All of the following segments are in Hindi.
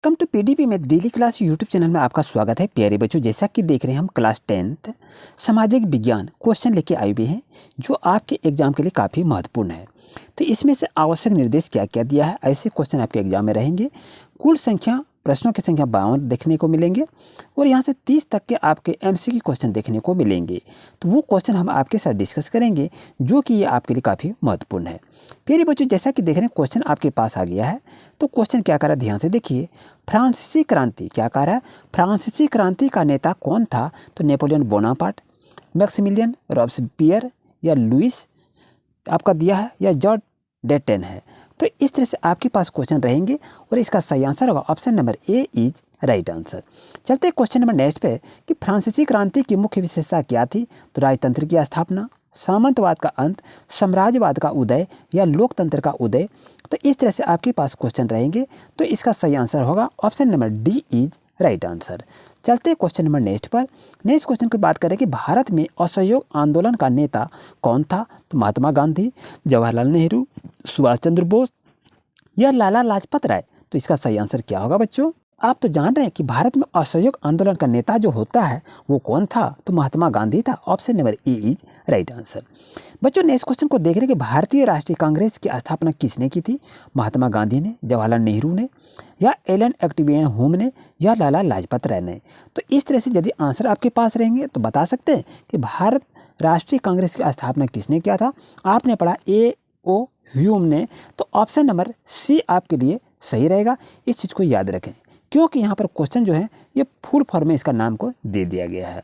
वेलकम टू पीडीपी में डेली क्लास यूट्यूब चैनल में आपका स्वागत है। प्यारे बच्चों, जैसा कि देख रहे हैं हम क्लास 10th सामाजिक विज्ञान क्वेश्चन लेके आए हुए हैं जो आपके एग्जाम के लिए काफ़ी महत्वपूर्ण है। तो इसमें से आवश्यक निर्देश क्या क्या दिया है, ऐसे क्वेश्चन आपके एग्जाम में रहेंगे। कुल संख्या प्रश्नों की संख्या 52 देखने को मिलेंगे और यहाँ से 30 तक के आपके एमसीक्यू क्वेश्चन देखने को मिलेंगे। तो वो क्वेश्चन हम आपके साथ डिस्कस करेंगे जो कि ये आपके लिए काफ़ी महत्वपूर्ण है। प्यारे बच्चों, जैसा कि देख रहे हैं क्वेश्चन आपके पास आ गया है। तो क्वेश्चन क्या कर रहा है, ध्यान से देखिए। फ्रांसीसी क्रांति क्या कह रहा है, फ्रांसीसी क्रांति का नेता कौन था? तो नेपोलियन बोनापार्ट, मैक्सिमिलियन रॉब्सपियर या लुइस आपका दिया है या जॉर्ज डेटेन है। तो इस तरह से आपके पास क्वेश्चन रहेंगे और इसका सही आंसर होगा option number A is right answer. चलते हैं क्वेश्चन नंबर नेक्स्ट पे कि फ्रांसीसी क्रांति की मुख्य विशेषता क्या थी? तो राजतंत्र की स्थापना, सामंतवाद का अंत, साम्राज्यवाद का उदय या लोकतंत्र का उदय। तो इस तरह से आपके पास क्वेश्चन रहेंगे। तो इसका सही आंसर होगा option number D is right answer. चलते हैं क्वेश्चन नंबर नेक्स्ट पर। नेक्स्ट क्वेश्चन की बात करें कि भारत में असहयोग आंदोलन का नेता कौन था? तो महात्मा गांधी, जवाहरलाल नेहरू, सुभाष चंद्र बोस या लाला लाजपत राय। तो इसका सही आंसर क्या होगा बच्चों? आप तो जान रहे हैं कि भारत में असहयोग आंदोलन का नेता जो होता है वो कौन था? तो महात्मा गांधी था। Option number A is right answer. बच्चों, नेक्स्ट क्वेश्चन को देख रहे हैं कि भारतीय राष्ट्रीय कांग्रेस की स्थापना किसने की थी? महात्मा गांधी ने, जवाहरलाल नेहरू ने या एलन एक्टिवियन होम ने या लाला लाजपत राय ने। तो इस तरह से यदि आंसर आपके पास रहेंगे तो बता सकते हैं कि भारत राष्ट्रीय कांग्रेस की स्थापना किसने किया था। आपने पढ़ा ए ओ ह्यूम ने। तो ऑप्शन नंबर सी आपके लिए सही रहेगा। इस चीज़ को याद रखें क्योंकि यहाँ पर क्वेश्चन जो है ये फुल फॉर्म में इसका नाम को दे दिया गया है।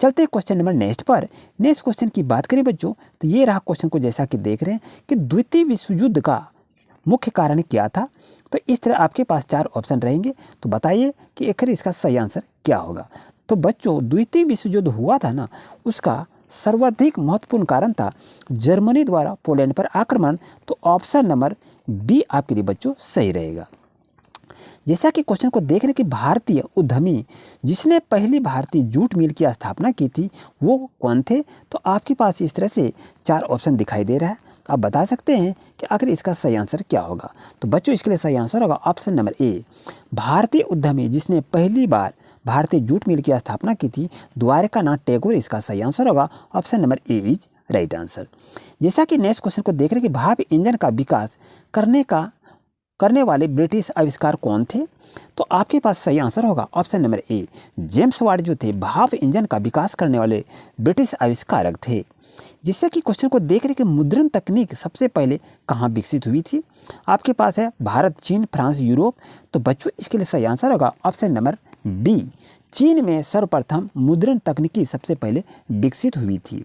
चलते हैं क्वेश्चन नंबर नेक्स्ट पर। नेक्स्ट क्वेश्चन की बात करें बच्चों तो ये रहा क्वेश्चन को, जैसा कि देख रहे हैं कि द्वितीय विश्व युद्ध का मुख्य कारण क्या था? तो इस तरह आपके पास 4 ऑप्शन रहेंगे। तो बताइए कि आखिर इसका सही आंसर क्या होगा। तो बच्चों, द्वितीय विश्व युद्ध हुआ था ना, उसका सर्वाधिक महत्वपूर्ण कारण था जर्मनी द्वारा पोलैंड पर आक्रमण। तो ऑप्शन नंबर बी आपके लिए बच्चों सही रहेगा। जैसा कि क्वेश्चन को देख रहे कि भारतीय उद्यमी जिसने पहली भारतीय जूट मिल की स्थापना की थी वो कौन थे? तो आपके पास इस तरह से 4 ऑप्शन दिखाई दे रहा है। आप बता सकते हैं कि आखिर इसका सही आंसर क्या होगा। तो बच्चों, इसके लिए सही आंसर होगा ऑप्शन नंबर ए। भारतीय उद्यमी जिसने पहली बार भारतीय जूट मिल की स्थापना की थी, द्वारकानाथ टैगोर। इसका सही आंसर होगा option number A is right answer. जैसा कि नेक्स्ट क्वेश्चन को देख रहे कि भाप इंजन का विकास करने वाले ब्रिटिश आविष्कार कौन थे? तो आपके पास सही आंसर होगा option number A. James Watt जो थे भाप इंजन का विकास करने वाले ब्रिटिश आविष्कारक थे। जिससे कि क्वेश्चन को देख रहे कि मुद्रण तकनीक सबसे पहले कहाँ विकसित हुई थी? आपके पास है भारत, चीन, फ्रांस, यूरोप। तो बच्चों, इसके लिए सही आंसर होगा ऑप्शन नंबर बी। चीन में सर्वप्रथम मुद्रण तकनीकी सबसे पहले विकसित हुई थी।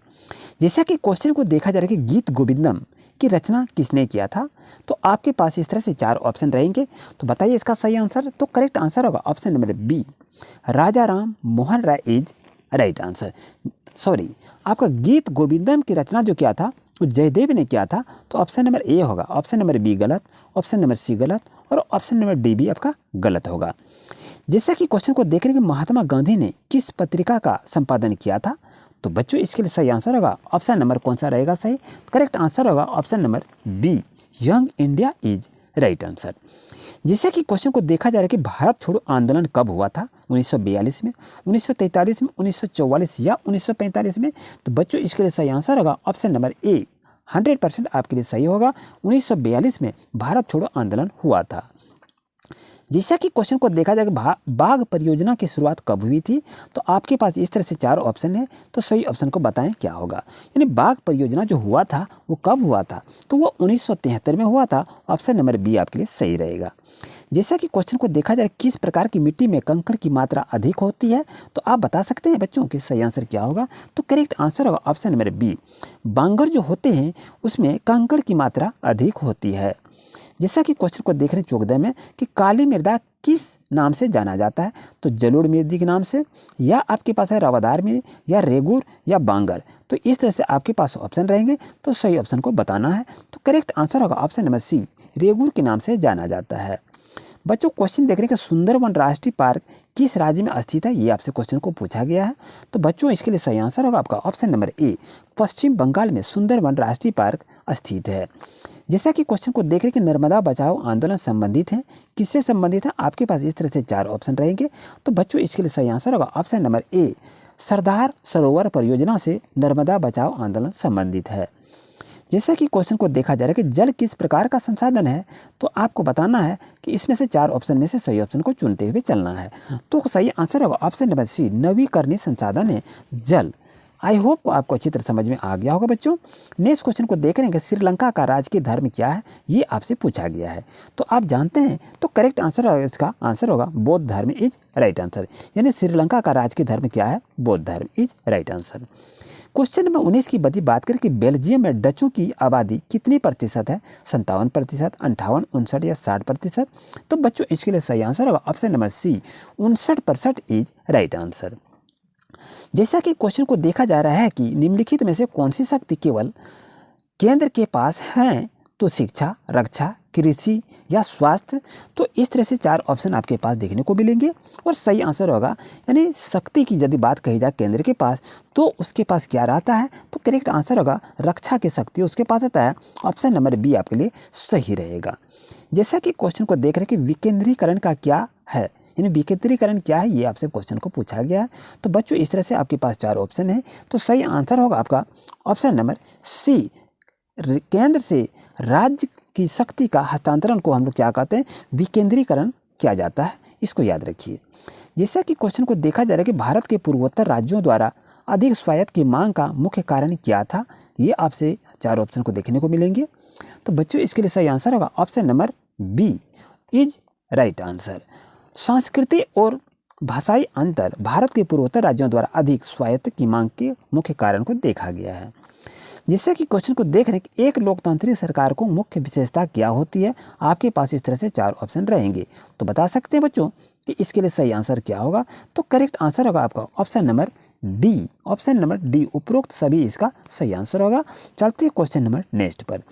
जैसा कि क्वेश्चन को देखा जा रहा है कि गीत गोविंदम की रचना किसने किया था? तो आपके पास इस तरह से 4 ऑप्शन रहेंगे। तो बताइए इसका सही आंसर। तो करेक्ट आंसर होगा option number B, Raja Ram Mohan Roy is right answer. Sorry, आपका गीत गोविंदम की रचना जो किया था वो जयदेव ने किया था। तो ऑप्शन नंबर ए होगा। ऑप्शन नंबर बी गलत, ऑप्शन नंबर सी गलत और ऑप्शन नंबर डी भी आपका गलत होगा। जैसा कि क्वेश्चन को देख रहे हैं कि महात्मा गांधी ने किस पत्रिका का संपादन किया था? तो बच्चों, इसके लिए सही आंसर होगा ऑप्शन नंबर कौन सा रहेगा सही? करेक्ट आंसर होगा option number B, Young India is right answer. जैसे कि क्वेश्चन को देखा जा रहा है कि भारत छोड़ो आंदोलन कब हुआ था? 1942 में, 1943 में, 1944 या 1945 में। तो बच्चों, इसके लिए सही आंसर होगा ऑप्शन नंबर ए। 100% आपके लिए सही होगा। 1942 में भारत छोड़ो आंदोलन हुआ था। जैसा कि क्वेश्चन को देखा जाए कि बाघ परियोजना की शुरुआत कब हुई थी? तो आपके पास इस तरह से 4 ऑप्शन है। तो सही ऑप्शन को बताएं क्या होगा। यानी बाघ परियोजना जो हुआ था वो कब हुआ था? तो वो 1973 में हुआ था। ऑप्शन नंबर बी आपके लिए सही रहेगा। जैसा कि क्वेश्चन को देखा जाए किस प्रकार की मिट्टी में कंकड़ की मात्रा अधिक होती है? तो आप बता सकते हैं बच्चों कि सही आंसर क्या होगा। तो करेक्ट आंसर होगा ऑप्शन नंबर बी, बांगर जो होते हैं उसमें कंकड़ की मात्रा अधिक होती है। जैसा कि क्वेश्चन को देख रहे हैं चौकदे में कि काली मृदा किस नाम से जाना जाता है? तो जलोढ़ मिट्टी के नाम से, या आपके पास है रवादार में, या रेगुर या बांगर। तो इस तरह से आपके पास ऑप्शन रहेंगे। तो सही ऑप्शन को बताना है। तो करेक्ट आंसर होगा ऑप्शन नंबर सी, रेगुर के नाम से जाना जाता है। बच्चों क्वेश्चन देख रहे हैं कि सुंदरवन राष्ट्रीय पार्क किस राज्य में स्थित है, ये आपसे क्वेश्चन को पूछा गया है। तो बच्चों इसके लिए सही आंसर होगा आपका ऑप्शन नंबर ए, पश्चिम बंगाल में सुंदरवन राष्ट्रीय पार्क स्थित है। जैसा कि क्वेश्चन को देख रहे हैं कि नर्मदा बचाओ आंदोलन संबंधित है, किससे संबंधित है, आपके पास इस तरह से 4 ऑप्शन रहेंगे। तो बच्चों इसके लिए सही आंसर होगा ऑप्शन नंबर ए, सरदार सरोवर परियोजना से नर्मदा बचाओ आंदोलन संबंधित है। जैसा कि क्वेश्चन को देखा जा रहा है कि जल किस प्रकार का संसाधन है, तो आपको बताना है कि इसमें से 4 ऑप्शन में से सही ऑप्शन को चुनते हुए चलना है। तो सही आंसर होगा ऑप्शन नंबर सी, नवीकरणीय संसाधन है जल। आई होप आपको अच्छी तरह समझ में आ गया होगा बच्चों। नेक्स्ट क्वेश्चन को देख रहे हैं कि श्रीलंका का राजकीय धर्म क्या है, ये आपसे पूछा गया है। तो आप जानते हैं, तो करेक्ट आंसर इसका आंसर होगा बौद्ध धर्म इज राइट आंसर। यानी श्रीलंका का राजकीय धर्म क्या है, बौद्ध धर्म is right answer. Question number 19 की बात करें कि बेल्जियम में डचों की आबादी कितनी प्रतिशत है, 57%, 58, 59 या 60%। तो बच्चों इसके लिए सही आंसर होगा option number C, 59% is right answer. जैसा कि क्वेश्चन को देखा जा रहा है कि निम्नलिखित में से कौन सी शक्ति केवल केंद्र के पास है, तो शिक्षा, रक्षा, कृषि या स्वास्थ्य। तो इस तरह से 4 ऑप्शन आपके पास देखने को मिलेंगे और सही आंसर होगा, यानी शक्ति की यदि बात कही जाए केंद्र के पास, तो उसके पास क्या रहता है, तो करेक्ट आंसर होगा रक्षा की शक्ति उसके पास आता है। ऑप्शन नंबर बी आपके लिए सही रहेगा। जैसा कि क्वेश्चन को देख रहे हैं कि विकेंद्रीकरण का क्या है, यानी विकेंद्रीकरण क्या है, ये आपसे क्वेश्चन को पूछा गया है। तो बच्चों इस तरह से आपके पास 4 ऑप्शन है, तो सही आंसर होगा आपका ऑप्शन नंबर सी, केंद्र से राज्य की शक्ति का हस्तांतरण को हम लोग क्या कहते हैं, विकेंद्रीकरण किया जाता है। इसको याद रखिए। जैसा कि क्वेश्चन को देखा जा रहा है कि भारत के पूर्वोत्तर राज्यों द्वारा अधिक स्वायत्त की मांग का मुख्य कारण क्या था, ये आपसे 4 ऑप्शन को देखने को मिलेंगे। तो बच्चों इसके लिए सही आंसर होगा option number B is right answer. संस्कृति और भाषाई अंतर भारत के पूर्वोत्तर राज्यों द्वारा अधिक स्वायत्त की मांग के मुख्य कारण को देखा गया है। जैसे कि क्वेश्चन को देख रहे हैं कि एक लोकतांत्रिक सरकार को मुख्य विशेषता क्या होती है, आपके पास इस तरह से 4 ऑप्शन रहेंगे। तो बता सकते हैं बच्चों कि इसके लिए सही आंसर क्या होगा, तो करेक्ट आंसर होगा आपका option number D, option number D, उपरोक्त सभी इसका सही आंसर होगा। चलते हैं क्वेश्चन नंबर नेक्स्ट पर।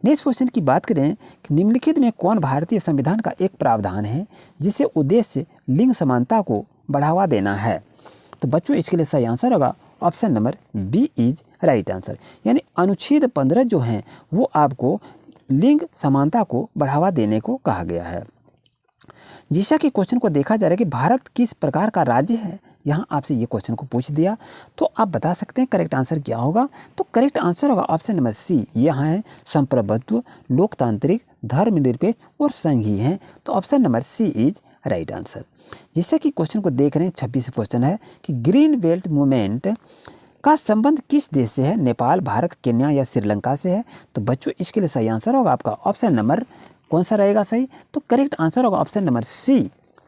नेक्स्ट क्वेश्चन की बात करें कि निम्नलिखित में कौन भारतीय संविधान का एक प्रावधान है जिससे उद्देश्य लिंग समानता को बढ़ावा देना है। तो बच्चों इसके लिए सही आंसर होगा option number B is right answer. यानी अनुच्छेद 15 जो है वो आपको लिंग समानता को बढ़ावा देने को कहा गया है। जैसा कि क्वेश्चन को देखा जा रहा है कि भारत किस प्रकार का राज्य है, यहाँ आपसे ये क्वेश्चन को पूछ दिया, तो आप बता सकते हैं करेक्ट आंसर क्या होगा। तो करेक्ट आंसर होगा ऑप्शन नंबर सी, यहाँ है संप्रभुत्व, लोकतांत्रिक, धर्मनिरपेक्ष और संघीय है। तो option number C is right answer. जैसे कि क्वेश्चन को देख रहे हैं 26 क्वेश्चन है कि ग्रीन बेल्ट मूवमेंट का संबंध किस देश से है, नेपाल, भारत, केन्या या श्रीलंका से है। तो बच्चों इसके लिए सही आंसर होगा आपका ऑप्शन नंबर कौन सा रहेगा सही, तो करेक्ट आंसर होगा option number C,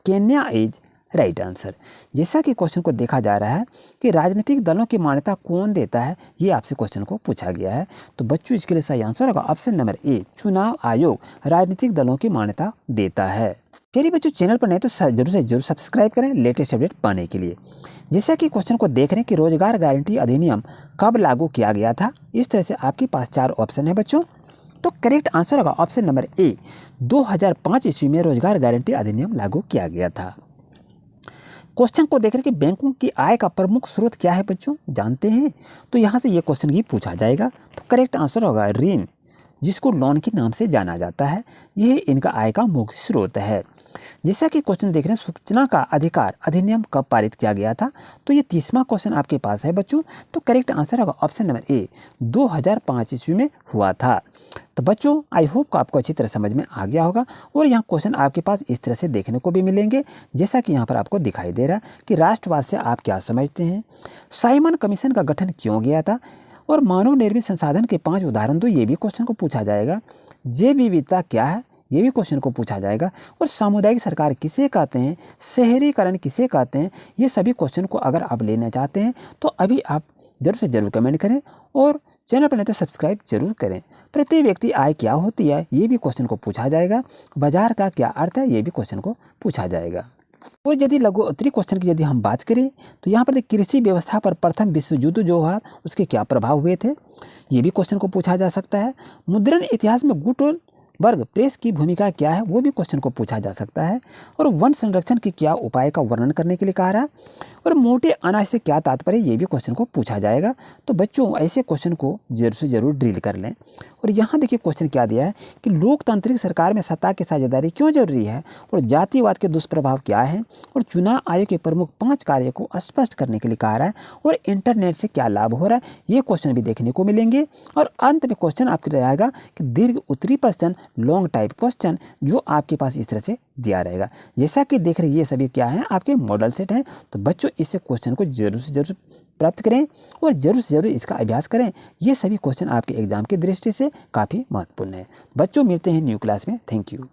Kenya is right answer. जैसा कि क्वेश्चन को देखा जा रहा है कि राजनीतिक दलों की मान्यता कौन देता है, ये आपसे क्वेश्चन को पूछा गया है। तो बच्चों इसके लिए सही आंसर होगा ऑप्शन नंबर ए, चुनाव आयोग राजनीतिक दलों की मान्यता देता है। फिर बच्चों चैनल पर नहीं तो जरूर से जरूर सब्सक्राइब करें लेटेस्ट अपडेट पाने के लिए। जैसा कि क्वेश्चन को देख रहे हैं कि रोजगार गारंटी अधिनियम कब लागू किया गया था, इस तरह से आपके पास 4 ऑप्शन है बच्चों। तो करेक्ट आंसर होगा ऑप्शन नंबर ए, 2005 ईस्वी में रोजगार गारंटी अधिनियम लागू किया गया था। क्वेश्चन को देख रहे हैं कि बैंकों की आय का प्रमुख स्रोत क्या है बच्चों, जानते हैं। तो यहाँ से ये क्वेश्चन ही पूछा जाएगा। तो करेक्ट आंसर होगा ऋण, जिसको लोन के नाम से जाना जाता है, यह इनका आय का मुख्य स्रोत है। जैसा कि क्वेश्चन देख रहे हैं सूचना का अधिकार अधिनियम कब पारित किया गया था, तो ये 30वां क्वेश्चन आपके पास है बच्चों। तो करेक्ट आंसर होगा ऑप्शन नंबर ए, 2005 ईस्वी में हुआ था। तो बच्चों आई होप आपको अच्छी तरह समझ में आ गया होगा। और यहाँ क्वेश्चन आपके पास इस तरह से देखने को भी मिलेंगे, जैसा कि यहाँ पर आपको दिखाई दे रहा है कि राष्ट्रवाद से आप क्या समझते हैं, साइमन कमीशन का गठन क्यों गया था, और मानव निर्मित संसाधन के 5 उदाहरण दो, ये भी क्वेश्चन को पूछा जाएगा। जैव विविधता क्या है, ये भी क्वेश्चन को पूछा जाएगा। और सामुदायिक सरकार किसे कहते हैं, शहरीकरण किसे कहते हैं, ये सभी क्वेश्चन को अगर आप लेना चाहते हैं तो अभी आप जरूर से जरूर कमेंट करें और चैनल पर नहीं तो सब्सक्राइब जरूर करें। प्रति व्यक्ति आय क्या होती है, ये भी क्वेश्चन को पूछा जाएगा। बाजार का क्या अर्थ है, ये भी क्वेश्चन को पूछा जाएगा। और यदि लघु उत्तरी क्वेश्चन की यदि हम बात करें तो यहाँ पर कृषि व्यवस्था पर प्रथम विश्व युद्ध जो हुआ उसके क्या प्रभाव हुए थे, ये भी क्वेश्चन को पूछा जा सकता है। मुद्रण इतिहास में गुट और वर्ग प्रेस की भूमिका क्या है वो भी क्वेश्चन को पूछा जा सकता है। और वन संरक्षण के क्या उपाय का वर्णन करने के लिए कहा रहा है। और मोटे अनाज से क्या तात्पर्य, ये भी क्वेश्चन को पूछा जाएगा। तो बच्चों ऐसे क्वेश्चन को जरूर से जरूर ड्रिल कर लें। और यहाँ देखिए क्वेश्चन क्या दिया है कि लोकतांत्रिक सरकार में सत्ता की साझेदारी क्यों जरूरी है, और जातिवाद के दुष्प्रभाव क्या है, और चुनाव आयोग के प्रमुख 5 कार्यों को स्पष्ट करने के लिए कहा रहा है, और इंटरनेट से क्या लाभ हो रहा है, ये क्वेश्चन भी देखने को मिलेंगे। और अंत में क्वेश्चन आपके रहेगा कि दीर्घ उत्तरी प्रश्न, लॉन्ग टाइप क्वेश्चन, जो आपके पास इस तरह से दिया रहेगा। जैसा कि देख रहे ये सभी क्या है, आपके मॉडल सेट हैं। तो बच्चों इससे क्वेश्चन को जरूर से जरूर प्राप्त करें और जरूर से जरूर इसका अभ्यास करें। ये सभी क्वेश्चन आपके एग्जाम की दृष्टि से काफ़ी महत्वपूर्ण है। बच्चों मिलते हैं न्यू क्लास में। Thank you.